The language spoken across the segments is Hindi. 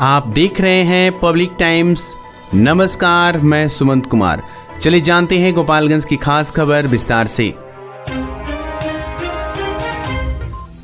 आप देख रहे हैं पब्लिक टाइम्स। नमस्कार, मैं सुमंत कुमार। चलिए जानते हैं गोपालगंज की खास खबर विस्तार से।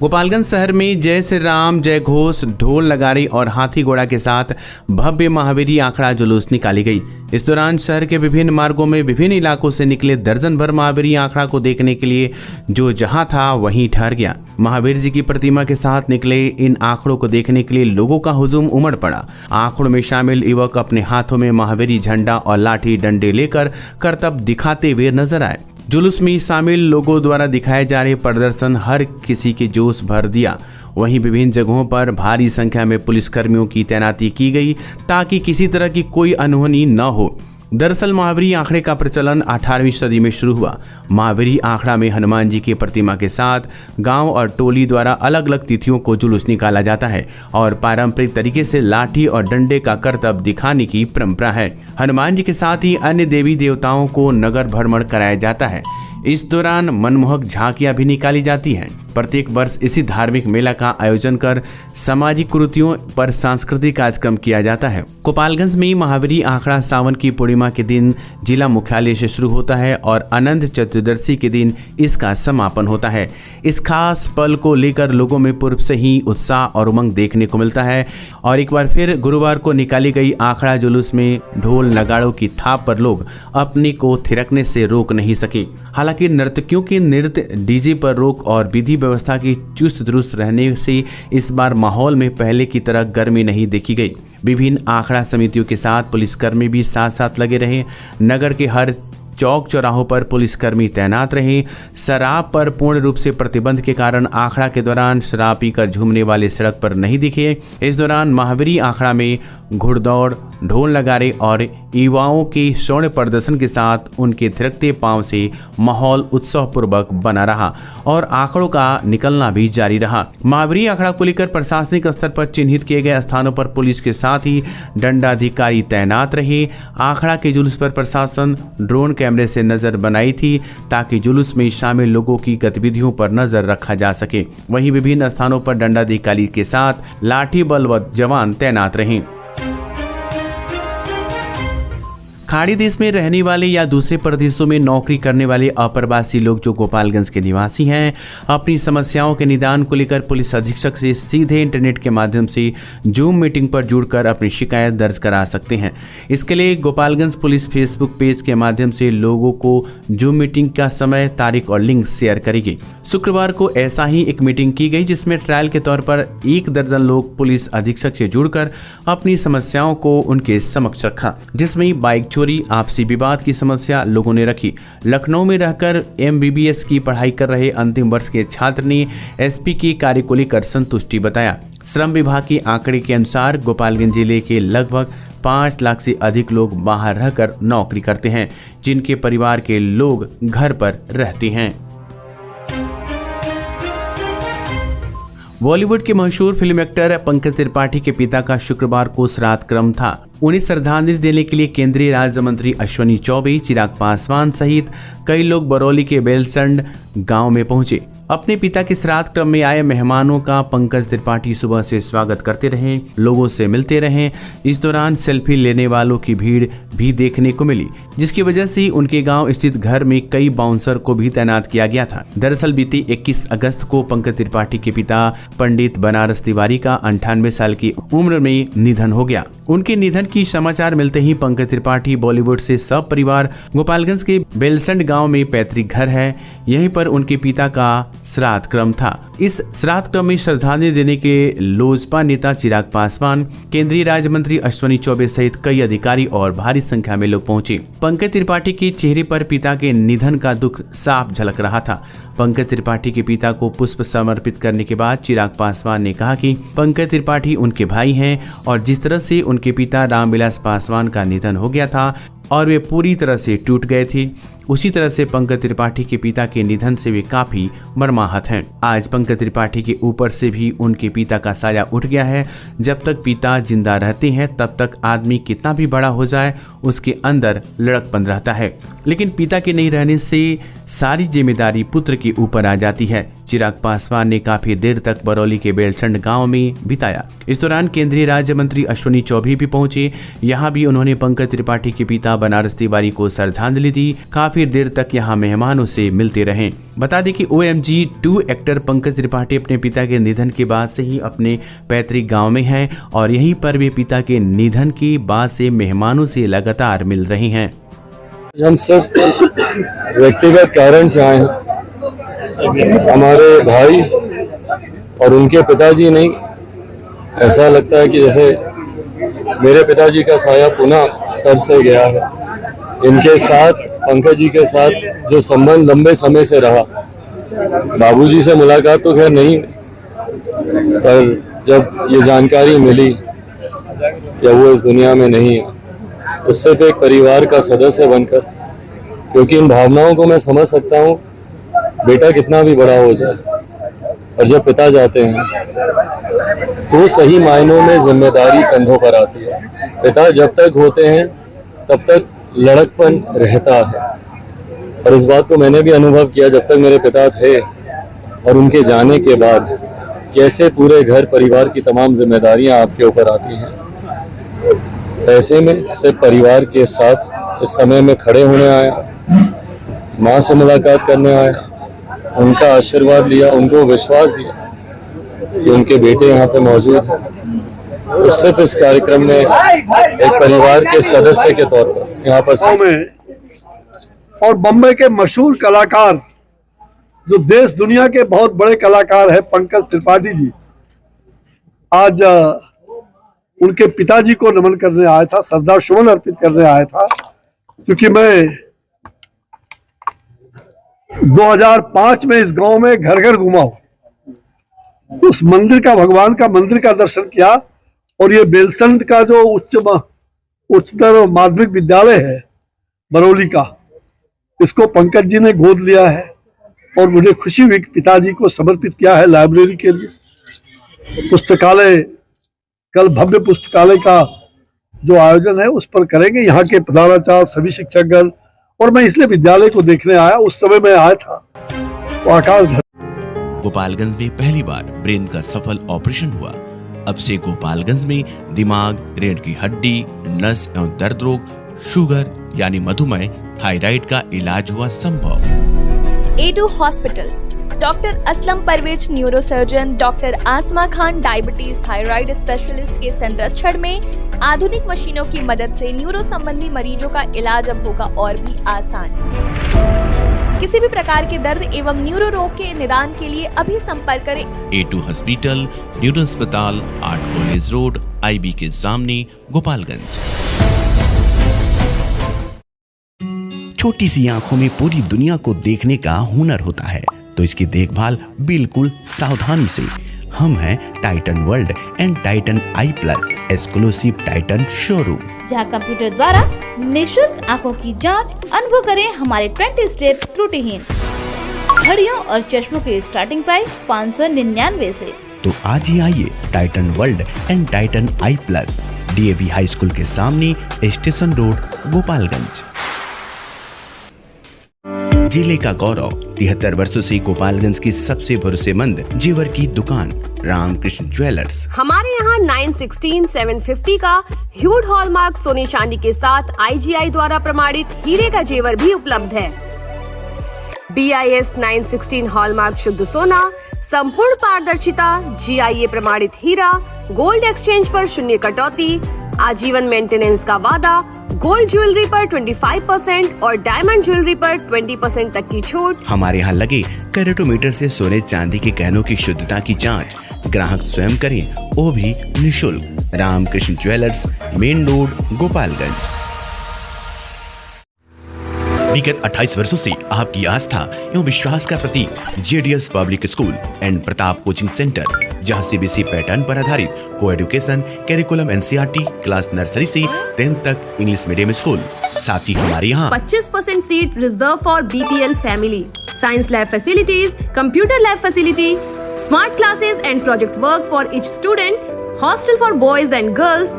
गोपालगंज शहर में जय श्री राम जय घोष, ढोल नगाड़े और हाथी घोड़ा के साथ भव्य महावीरी आखड़ा जुलूस निकाली गई। इस दौरान शहर के विभिन्न मार्गों में विभिन्न इलाकों से निकले दर्जन भर महावीरी आखड़ा को देखने के लिए जो जहां था वहीं ठहर गया। महावीर जी की प्रतिमा के साथ निकले इन आंकड़ों को देखने के लिए लोगों का हुजूम उमड़ पड़ा। आंकड़ों में शामिल युवक अपने हाथों में महावीरी झंडा और लाठी डंडे लेकर करतब दिखाते हुए नजर आए। जुलूस में शामिल लोगों द्वारा दिखाए जा रहे प्रदर्शन हर किसी के जोश भर दिया। वहीं विभिन्न जगहों पर भारी संख्या में पुलिसकर्मियों की तैनाती की गई ताकि किसी तरह की कोई अनहोनी न हो। दरअसल महावीरी आंकड़े का प्रचलन 18वीं सदी में शुरू हुआ। महावीरी आंकड़ा में हनुमान जी की प्रतिमा के साथ गांव और टोली द्वारा अलग अलग तिथियों को जुलूस निकाला जाता है और पारंपरिक तरीके से लाठी और डंडे का करतब दिखाने की परंपरा है। हनुमान जी के साथ ही अन्य देवी देवताओं को नगर भ्रमण कराया जाता है। इस दौरान मनमोहक झांकियां भी निकाली जाती हैं। प्रत्येक वर्ष इसी धार्मिक मेला का आयोजन कर सामाजिक कुरीतियों पर सांस्कृतिक कार्यक्रम किया जाता है। गोपालगंज में महावीरी आंकड़ा सावन की पूर्णिमा के दिन जिला मुख्यालय से शुरू होता है और अनंत चतुर्दशी के दिन इसका समापन होता है। इस खास पल को लेकर लोगों में पूर्व से ही उत्साह और उमंग देखने को मिलता है और एक बार फिर गुरुवार को निकाली गई आंकड़ा जुलूस में ढोल नगाड़ों की थाप पर लोग अपने को थिरकने से रोक नहीं सके। हालांकि नर्तकियों के नृत्य, डीजे पर रोक और विधि व्यवस्था की चुस्त दुरुस्त रहने से इस बार माहौल में पहले की तरह गर्मी नहीं देखी गई। विभिन्न आंकड़ा समितियों के साथ पुलिसकर्मी भी साथ साथ लगे रहे। नगर के हर चौक चौराहों पर पुलिसकर्मी तैनात रहे। शराब पर पूर्ण रूप से प्रतिबंध के कारण आंकड़ा के दौरान शराब पीकर झूमने वाले सड़क पर नहीं दिखे। इस दौरान महावीरी आंकड़ा में घुड़दौड़, ढोल नगाड़े और युवाओं के स्वर्ण प्रदर्शन के साथ उनके थिरकते पांव से माहौल उत्सवपूर्वक बना रहा और आंकड़ों का निकलना भी जारी रहा। महावीरी आंकड़ा को लेकर प्रशासनिक स्तर पर चिन्हित किए गए स्थानों पर पुलिस के साथ ही दंडाधिकारी तैनात रहे। आंकड़ा के जुलूस पर प्रशासन ड्रोन कैमरे से नजर बनाई थी ताकि जुलूस में शामिल लोगों की गतिविधियों पर नजर रखा जा सके। वहीं विभिन्न स्थानों पर दंडाधिकारी के साथ लाठी बल व जवान तैनात रहे। खाड़ी देश में रहने वाले या दूसरे प्रदेशों में नौकरी करने वाले अप्रवासी लोग जो गोपालगंज के निवासी हैं, अपनी समस्याओं के निदान को लेकर पुलिस अधीक्षक से सीधे इंटरनेट के माध्यम से जूम मीटिंग पर जुड़कर अपनी शिकायत दर्ज करा सकते हैं। इसके लिए गोपालगंज पुलिस फेसबुक पेज के माध्यम से लोगों को जूम मीटिंग का समय, तारीख और लिंक शेयर करेगी। शुक्रवार को ऐसा ही एक मीटिंग की गई जिसमें ट्रायल के तौर पर 1 दर्जन लोग पुलिस अधीक्षक से जुड़कर अपनी समस्याओं को उनके समक्ष रखा, जिसमें बाइक चोरी, आपसी विवाद की समस्या लोगों ने रखी। लखनऊ में रहकर MBBS की पढ़ाई कर रहे अंतिम वर्ष के छात्र ने SP के कार्य को लेकर संतुष्टि बताया। श्रम विभाग के आंकड़े के अनुसार गोपालगंज जिले के लगभग 5 लाख से अधिक लोग बाहर रहकर नौकरी करते हैं, जिनके परिवार के लोग घर पर रहते हैं। बॉलीवुड के मशहूर फिल्म एक्टर पंकज त्रिपाठी के पिता का शुक्रवार को श्राद्ध क्रम था। उन्हें श्रद्धांजलि देने के लिए केंद्रीय राज्य मंत्री अश्विनी चौबे, चिराग पासवान सहित कई लोग बरौली के बेलसंड गांव में पहुंचे। अपने पिता के श्राद्ध क्रम में आए मेहमानों का पंकज त्रिपाठी सुबह से स्वागत करते रहे, लोगों से मिलते रहे। इस दौरान सेल्फी लेने वालों की भीड़ भी देखने को मिली, जिसकी वजह से उनके गांव स्थित घर में कई बाउंसर को भी तैनात किया गया था। दरअसल बीती 21 अगस्त को पंकज त्रिपाठी के पिता पंडित बनारस तिवारी का 98 साल की उम्र में निधन हो गया। उनके निधन की समाचार मिलते ही पंकज त्रिपाठी बॉलीवुड से सब परिवार गोपालगंज के बेलसंड गांव में पैतृक घर है, यहीं पर उनके पिता का श्राद्ध क्रम था। इस श्राद्ध क्रम में श्रद्धांजलि देने के लोजपा नेता चिराग पासवान, केंद्रीय राज्य मंत्री अश्विनी चौबे सहित कई अधिकारी और भारी संख्या में लोग पहुंचे। पंकज त्रिपाठी के चेहरे पर पिता के निधन का दुख साफ झलक रहा था। पंकज त्रिपाठी के पिता को पुष्प समर्पित करने के बाद चिराग पासवान ने कहा कि पंकज त्रिपाठी उनके भाई हैं और जिस तरह से उनके पिता रामविलास पासवान का निधन हो गया था और वे पूरी तरह से टूट गए थे, उसी तरह से पंकज त्रिपाठी के पिता के निधन से वे काफी मर्माहत हैं। आज पंकज त्रिपाठी के ऊपर से भी उनके पिता का साया उठ गया है। जब तक पिता जिंदा रहते हैं तब तक आदमी कितना भी बड़ा हो जाए उसके अंदर लड़कपन रहता है, लेकिन पिता के नहीं रहने से सारी जिम्मेदारी पुत्र के ऊपर आ जाती है। चिराग पासवान ने काफी देर तक बरौली के बेलसंड गांव में बिताया। इस दौरान केंद्रीय राज्य मंत्री अश्विनी चौबे भी पहुंचे। यहां भी उन्होंने पंकज त्रिपाठी के पिता बनारस तिवारी को श्रद्धांजलि दी। काफी देर तक यहां मेहमानों से मिलते रहे। बता दें कि OMG 2 एक्टर पंकज त्रिपाठी अपने पिता के निधन के बाद से ही अपने पैतृक गांव में हैं और यहीं पर वे पिता के निधन के बाद से मेहमानों से लगातार मिल रहे हैं। हम सब व्यक्तिगत कारण से आए हैं। हमारे भाई और उनके पिताजी नहीं, ऐसा लगता है कि जैसे मेरे पिताजी का साया पुनः सर से गया है। इनके साथ, पंकज जी के साथ जो संबंध लंबे समय से रहा, बाबूजी से मुलाकात तो खैर नहीं, पर जब ये जानकारी मिली कि वो इस दुनिया में नहीं है, तो सिर्फ एक परिवार का सदस्य बनकर, क्योंकि इन भावनाओं को मैं समझ सकता हूँ, बेटा कितना भी बड़ा हो जाए, और जब पिता जाते हैं तो सही मायनों में जिम्मेदारी कंधों पर आती है। पिता जब तक होते हैं तब तक लड़कपन रहता है, और इस बात को मैंने भी अनुभव किया जब तक मेरे पिता थे, और उनके जाने के बाद कैसे पूरे घर परिवार की तमाम जिम्मेदारियां आपके ऊपर आती हैं। ऐसे में सिर्फ परिवार के साथ इस समय में खड़े होने आया, माँ से मुलाकात करने आया, उनका आशीर्वाद लिया, उनको विश्वास दिया कि उनके बेटे यहाँ पे मौजूद हैं। तो सिर्फ इस कार्यक्रम में एक परिवार के सदस्य के तौर पर यहाँ पर में और बम्बई के मशहूर कलाकार, जो देश दुनिया के बहुत बड़े कलाकार हैं, पंकज त्रिपाठी जी, आज उनके पिताजी को नमन करने आया था, श्रद्धा सुमन अर्पित करने आया था। क्योंकि मैं 2005 में इस गांव में घर घर घुमा हूं, उस मंदिर का, भगवान का मंदिर का दर्शन किया, और ये बेलसंड का जो उच्चतर माध्यमिक विद्यालय है बरौली का, इसको पंकज जी ने गोद लिया है, और मुझे खुशी हुई कि पिताजी को समर्पित किया है लाइब्रेरी के लिए। पुस्तकालय, कल भव्य पुस्तकालय का जो आयोजन है उस पर करेंगे, यहाँ के प्रधानाचार्य, सभी शिक्षकगण, और मैं इसलिए विद्यालय को देखने आया। उस समय मैं आया था तो आकाश। गोपालगंज में पहली बार ब्रेन का सफल ऑपरेशन हुआ। अब से गोपालगंज में दिमाग, रीढ़ की हड्डी, नस एवं दर्द रोग, शुगर यानी मधुमेह, थायराइड का इलाज हुआ संभव। A2 hospital, doctor Aslam Parvez neurosurgeon, doctor Asma Khan diabetes thyroid specialist के संरक्षण में आधुनिक मशीनों की मदद से न्यूरो संबंधी मरीजों का इलाज अब होगा और भी आसान। किसी भी प्रकार के दर्द एवं न्यूरो रोग के निदान के लिए अभी संपर्क करें। A2 हॉस्पिटल, न्यूरो अस्पताल, आर्ट कॉलेज रोड, IB के सामने, गोपालगंज। छोटी सी आंखों में पूरी दुनिया को देखने का हुनर होता है, तो इसकी देखभाल बिल्कुल सावधानी से। हम हैं Titan world and Titan I plus exclusive Titan showroom, जहां कंप्यूटर द्वारा निःशुल्क आंखों की जांच। अनुभव करें हमारे 20 स्टेप त्रुटिहीन घड़ियों और चश्मों के स्टार्टिंग प्राइस 599 से। तो आज ही आइए Titan world and Titan I plus, DAV high school के सामने, स्टेशन रोड, गोपालगंज। जिले का गौरव 73 वर्षों से गोपालगंज की सबसे भरोसेमंद जेवर की दुकान रामकृष्ण ज्वेलर्स। हमारे यहाँ 916, 750 का ह्यूड हॉलमार्क सोने चांदी के साथ IGI द्वारा प्रमाणित हीरे का जेवर भी उपलब्ध है। BIS 916 हॉलमार्क शुद्ध सोना, संपूर्ण पारदर्शिता, GIA प्रमाणित हीरा, गोल्ड एक्सचेंज पर शून्य कटौती, आजीवन मेंटेनेंस का वादा, गोल्ड ज्वेलरी पर 25% और डायमंड ज्वेलरी पर 20% तक की छूट। हमारे यहाँ लगे कैरेटोमीटर से सोने चांदी के गहनों की शुद्धता की जांच ग्राहक स्वयं करें, वो भी निःशुल्क। Ramkrishna jewellers, main road, Gopalganj. विगत 28 वर्षों से आपकी आस्था एवं विश्वास का प्रतीक JDS public school and Pratap coaching centre, जहां CBSE पैटर्न पर आधारित coeducation curriculum NCERT class nursery से 10th तक इंग्लिश मीडियम स्कूल। साथ ही हमारे यहाँ 25% seat reserve for BPL family, science lab facilities, computer lab facility, smart classes and project work for each student, hostel for boys and girls,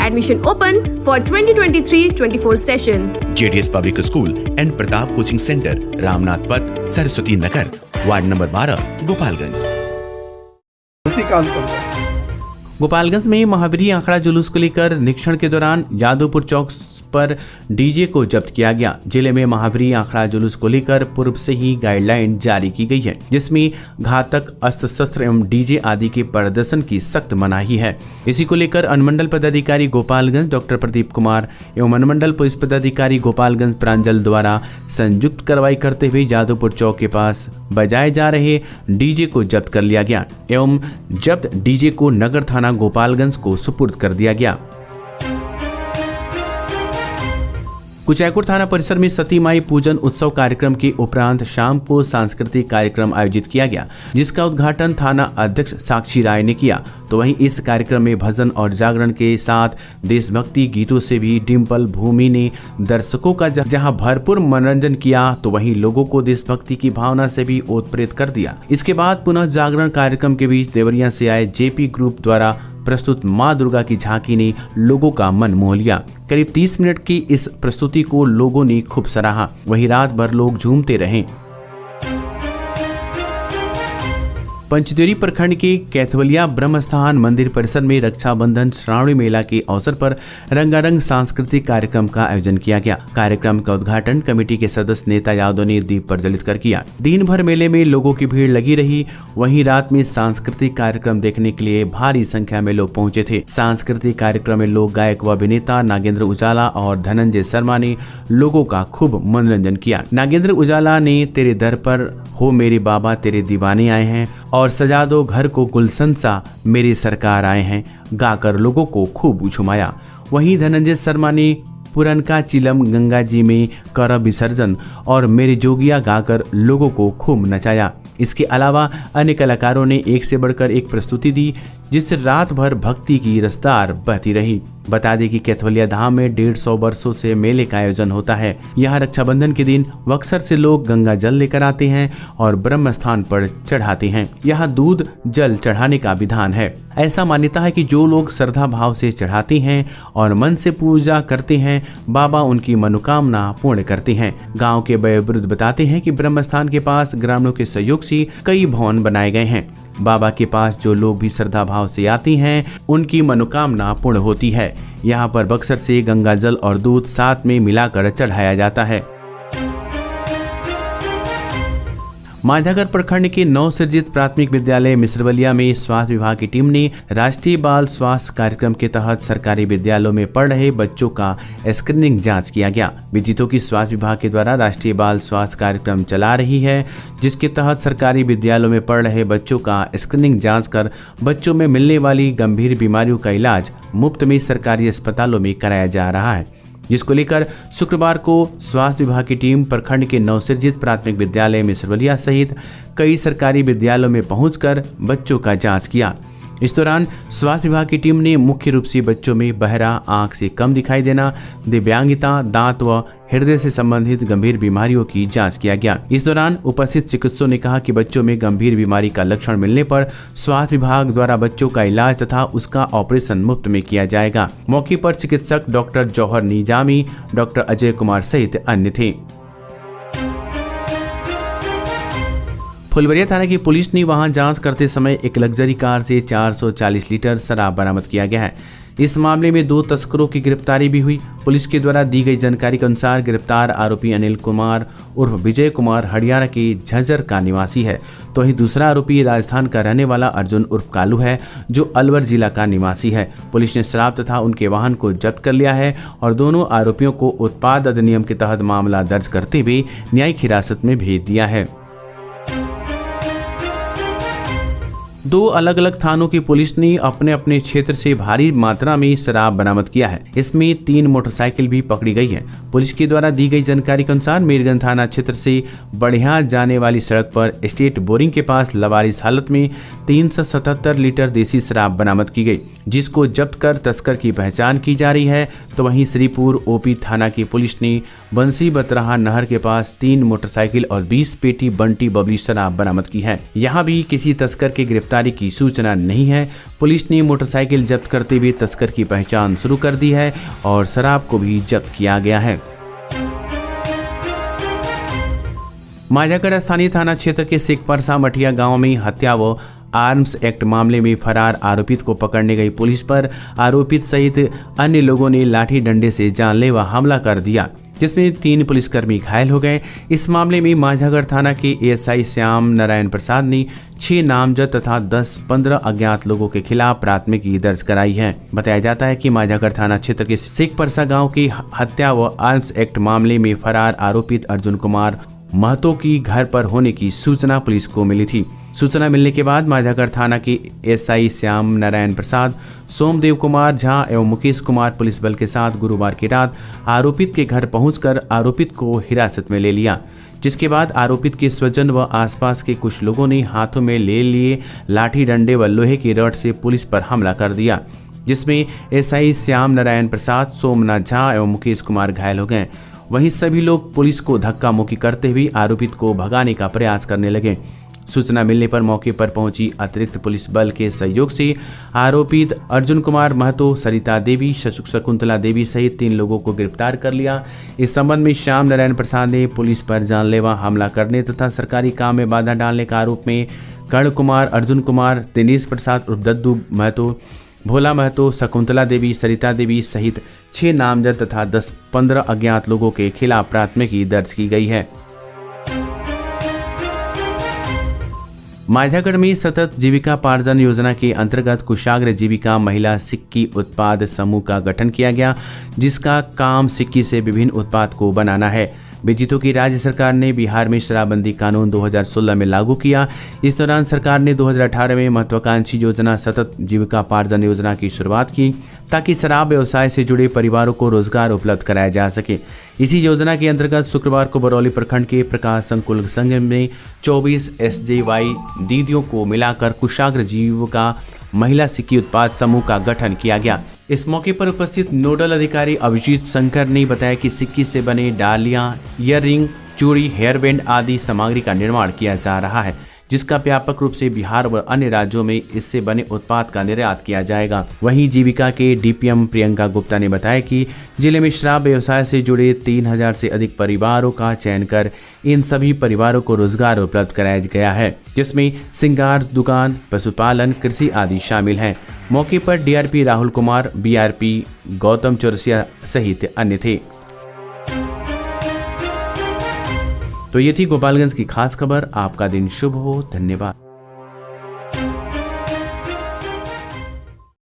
Admission open for 2023-24 session. JDS public school and Pratap coaching centre, Ramnath पथ, सरस्वती नगर, वार्ड नंबर 12, गोपालगंज। काम कर रहा है। गोपालगंज में महावीरी आंकड़ा जुलूस को लेकर निरीक्षण के दौरान यादवपुर चौक पर डीजे को जब्त किया गया। जिले में महावीरी आंकड़ा जुलूस को लेकर पूर्व से ही गाइडलाइन जारी की गई है, जिसमें घातक अस्त्र शस्त्र एवं डीजे आदि के प्रदर्शन की सख्त मनाही है। इसी को लेकर अनुमंडल पदाधिकारी गोपालगंज डॉक्टर प्रदीप कुमार एवं अनुमंडल पुलिस पदाधिकारी गोपालगंज प्रांजल द्वारा संयुक्त कार्रवाई करते हुए यादवपुर चौक के पास बजाए जा रहे डीजे को जब्त कर लिया गया एवं जब्त डीजे को नगर थाना गोपालगंज को सुपुर्द कर दिया गया। कुचायकोट थाना परिसर में सती माई पूजन उत्सव कार्यक्रम के उपरांत शाम को सांस्कृतिक कार्यक्रम आयोजित किया गया, जिसका उद्घाटन थाना अध्यक्ष साक्षी राय ने किया। तो वहीं इस कार्यक्रम में भजन और जागरण के साथ देशभक्ति गीतों से भी डिम्पल भूमि ने दर्शकों का जहां भरपूर मनोरंजन किया, तो वहीं लोगों को देशभक्ति की भावना से भी ओतप्रेत कर दिया। इसके बाद पुनः जागरण कार्यक्रम के बीच देवरिया से आए जेपी ग्रुप द्वारा प्रस्तुत मां दुर्गा की झांकी ने लोगों का मन मोह लिया। करीब 30 मिनट की इस प्रस्तुति को लोगों ने खूब सराहा। वहीं रात भर लोग झूमते रहे। पंचदेवरी प्रखंड के कैथवलिया ब्रह्मस्थान मंदिर परिसर में रक्षाबंधन श्रावणी मेला के अवसर पर रंगारंग सांस्कृतिक कार्यक्रम का आयोजन किया गया। कार्यक्रम का उद्घाटन कमेटी के सदस्य नेता यादव ने दीप प्रज्वलित कर किया। दिन भर मेले में लोगों की भीड़ लगी रही। वहीं रात में सांस्कृतिक कार्यक्रम देखने के लिए भारी संख्या में लोग पहुंचे थे। सांस्कृतिक कार्यक्रम में लोक गायक व अभिनेता नागेंद्र उजाला और धनंजय शर्मा ने लोगों का खूब मनोरंजन किया। नागेंद्र उजाला ने तेरे दर पर हो मेरे बाबा तेरे दीवाने आए हैं और सजा दो घर को गुलशन सा मेरी सरकार आए हैं गाकर लोगों को खूब झुमाया। वहीं धनंजय शर्मा ने पुरनका चिलम गंगा जी में कर विसर्जन और मेरे जोगिया गाकर लोगों को खूब नचाया। इसके अलावा अन्य कलाकारों ने एक से बढ़कर एक प्रस्तुति दी, जिससे रात भर भक्ति की रफ्तार बहती रही। बता दें कि कैथवलिया धाम में 150 वर्षों से मेले का आयोजन होता है। यहाँ रक्षाबंधन के दिन बक्सर से लोग गंगा जल लेकर आते हैं और ब्रह्म स्थान पर चढ़ाते हैं। यहाँ दूध जल चढ़ाने का विधान है। ऐसा मान्यता है कि जो लोग श्रद्धा भाव से चढ़ाते हैं और मन से पूजा करते हैं, बाबा उनकी मनोकामना पूर्ण करते हैं। गाँव के वयोवृद्ध बताते हैं कि ब्रह्म स्थान के पास ग्रामीणों के सहयोग से कई भवन बनाए गए हैं। बाबा के पास जो लोग भी श्रद्धा भाव से आते हैं, उनकी मनोकामना पूर्ण होती है। यहाँ पर बक्सर से गंगा जल और दूध साथ में मिलाकर चढ़ाया जाता है। माझागर प्रखंड के नवसृजित प्राथमिक विद्यालय मिश्रवलिया में स्वास्थ्य विभाग की टीम ने राष्ट्रीय बाल स्वास्थ्य कार्यक्रम के तहत सरकारी विद्यालयों में पढ़ रहे बच्चों का स्क्रीनिंग जांच किया गया। विदितों की स्वास्थ्य विभाग के द्वारा राष्ट्रीय बाल स्वास्थ्य कार्यक्रम चला रही है, जिसके तहत सरकारी विद्यालयों में पढ़ रहे बच्चों का स्क्रीनिंग जाँच कर बच्चों में मिलने वाली गंभीर बीमारियों का इलाज मुफ्त में सरकारी अस्पतालों में कराया जा रहा है। जिसको लेकर शुक्रवार को स्वास्थ्य विभाग की टीम प्रखंड के नवसृजित प्राथमिक विद्यालय मिश्रवलिया सहित कई सरकारी विद्यालयों में पहुंचकर बच्चों का जांच किया। इस दौरान स्वास्थ्य विभाग की टीम ने मुख्य रूप से बच्चों में बहरा, आंख से कम दिखाई देना, दिव्यांगता, दांत व हृदय से संबंधित गंभीर बीमारियों की जांच किया गया। इस दौरान उपस्थित चिकित्सकों ने कहा कि बच्चों में गंभीर बीमारी का लक्षण मिलने पर स्वास्थ्य विभाग द्वारा बच्चों का इलाज तथा उसका ऑपरेशन मुफ्त में किया जाएगा। मौके पर चिकित्सक डॉक्टर जौहर निजामी, डॉक्टर अजय कुमार सहित अन्य थे। फुलवरिया थाना की पुलिस ने वहां जांच करते समय एक लग्जरी कार से 440 लीटर शराब बरामद किया गया है। इस मामले में 2 तस्करों की गिरफ्तारी भी हुई। पुलिस के द्वारा दी गई जानकारी के अनुसार गिरफ्तार आरोपी अनिल कुमार उर्फ विजय कुमार हरियाणा के झज्जर का निवासी है, तो वहीं दूसरा आरोपी राजस्थान का रहने वाला अर्जुन उर्फ कालू है, जो अलवर जिला का निवासी है। पुलिस ने शराब तथा उनके वाहन को जब्त कर लिया है और दोनों आरोपियों को उत्पाद अधिनियम के तहत मामला दर्ज करते हुए न्यायिक हिरासत में भेज दिया है। 2 अलग अलग थानों की पुलिस ने अपने अपने क्षेत्र से भारी मात्रा में शराब बरामद किया है। इसमें 3 मोटरसाइकिल भी पकड़ी गई है। पुलिस के द्वारा दी गई जानकारी के अनुसार मीरगंज थाना क्षेत्र से बढ़िया जाने वाली सड़क पर स्टेट बोरिंग के पास लवारिस हालत में 377 लीटर देसी शराब बरामद की गई, जिसको जब्त कर तस्कर की पहचान की जा रही है। तो वहीं श्रीपुर ओपी थाना की पुलिस ने बंसी बतराहा नहर के पास 3 मोटरसाइकिल और 20 पेटी बंटी बबली शराब बरामद की है। यहाँ भी किसी तस्कर की गिरफ्तारी की सूचना नहीं है। पुलिस ने मोटरसाइकिल जब्त करते हुए तस्कर की पहचान शुरू कर दी है और शराब को भी जब्त किया गया है। मांझागढ़ स्थानीय थाना क्षेत्र के सिकपरसा मठिया गांव में हत्या व आर्म्स एक्ट मामले में फरार आरोपित को पकड़ने गई पुलिस पर आरोपित सहित अन्य लोगों ने लाठी डंडे से जानलेवा हमला कर दिया, जिसमें 3 पुलिसकर्मी घायल हो गए। इस मामले में मांझागढ़ थाना के एएसआई श्याम नारायण प्रसाद ने 6 नामजद तथा 10-15 अज्ञात लोगों के खिलाफ प्राथमिकी दर्ज कराई है। बताया जाता है कि मांझागढ़ थाना क्षेत्र के सिकपरसा गांव की हत्या व आर्म्स एक्ट मामले में फरार आरोपित अर्जुन कुमार महतो की घर पर होने की सूचना पुलिस को मिली थी। सूचना मिलने के बाद मांझागढ़ थाना के एसआई श्याम नारायण प्रसाद, सोमदेव कुमार झा एवं मुकेश कुमार पुलिस बल के साथ गुरुवार की रात आरोपित के घर पहुंचकर आरोपित को हिरासत में ले लिया, जिसके बाद आरोपित के स्वजन व आसपास के कुछ लोगों ने हाथों में ले लिए लाठी डंडे व लोहे की रॉड से पुलिस पर हमला कर दिया, जिसमें एसआई श्याम नारायण प्रसाद, सोमनाथ झा एवं मुकेश कुमार घायल हो गए। वहीं सभी लोग पुलिस को धक्का मुक्की करते हुए आरोपित को भगाने का प्रयास करने लगे। सूचना मिलने पर मौके पर पहुंची अतिरिक्त पुलिस बल के सहयोग से आरोपित अर्जुन कुमार महतो, सरिता देवी, शकुंतला देवी सहित 3 लोगों को गिरफ्तार कर लिया। इस संबंध में श्याम नारायण प्रसाद ने पुलिस पर जानलेवा हमला करने तथा सरकारी काम में बाधा डालने का आरोप में कर्ण कुमार, अर्जुन कुमार, दिनेश प्रसाद उर्फ दद्दू महतो, भोला महतो, शकुंतला देवी, सरिता देवी सहित 6 नामजद तथा 10-15 अज्ञात लोगों के खिलाफ प्राथमिकी दर्ज की गई है। मांझागढ़ में सतत जीविका पार्जन योजना के अंतर्गत कुशाग्र जीविका महिला सिक्की उत्पाद समूह का गठन किया गया, जिसका काम सिक्की से विभिन्न उत्पाद को बनाना है। विदित हो कि राज्य सरकार ने बिहार में शराबबंदी कानून 2016 में लागू किया। इस दौरान सरकार ने 2018 में महत्वाकांक्षी योजना सतत जीविका पार्जन योजना की शुरुआत की, ताकि शराब व्यवसाय से जुड़े परिवारों को रोजगार उपलब्ध कराया जा सके। इसी योजना के अंतर्गत शुक्रवार को बरौली प्रखंड के प्रकाश संकुल संघ में 24 SJY दीदियों को मिलाकर कुशाग्र जीविका महिला सिक्की उत्पाद समूह का गठन किया गया। इस मौके पर उपस्थित नोडल अधिकारी अभिजीत शंकर ने बताया कि सिक्की से बने डालियां, ईयररिंग, चूड़ी, हेयर बैंड आदि सामग्री का निर्माण किया जा रहा है, जिसका व्यापक रूप से बिहार व अन्य राज्यों में इससे बने उत्पाद का निर्यात किया जाएगा। वहीं जीविका के DPM प्रियंका गुप्ता ने बताया कि जिले में शराब व्यवसाय से जुड़े 3000 से अधिक परिवारों का चयन कर इन सभी परिवारों को रोजगार उपलब्ध कराया गया है, जिसमें श्रृंगार दुकान, पशुपालन, कृषि आदि शामिल हैं। मौके पर DRP राहुल कुमार, BRP गौतम चौरसिया सहित अन्य थे। तो ये थी गोपालगंज की खास खबर। आपका दिन शुभ हो। धन्यवाद।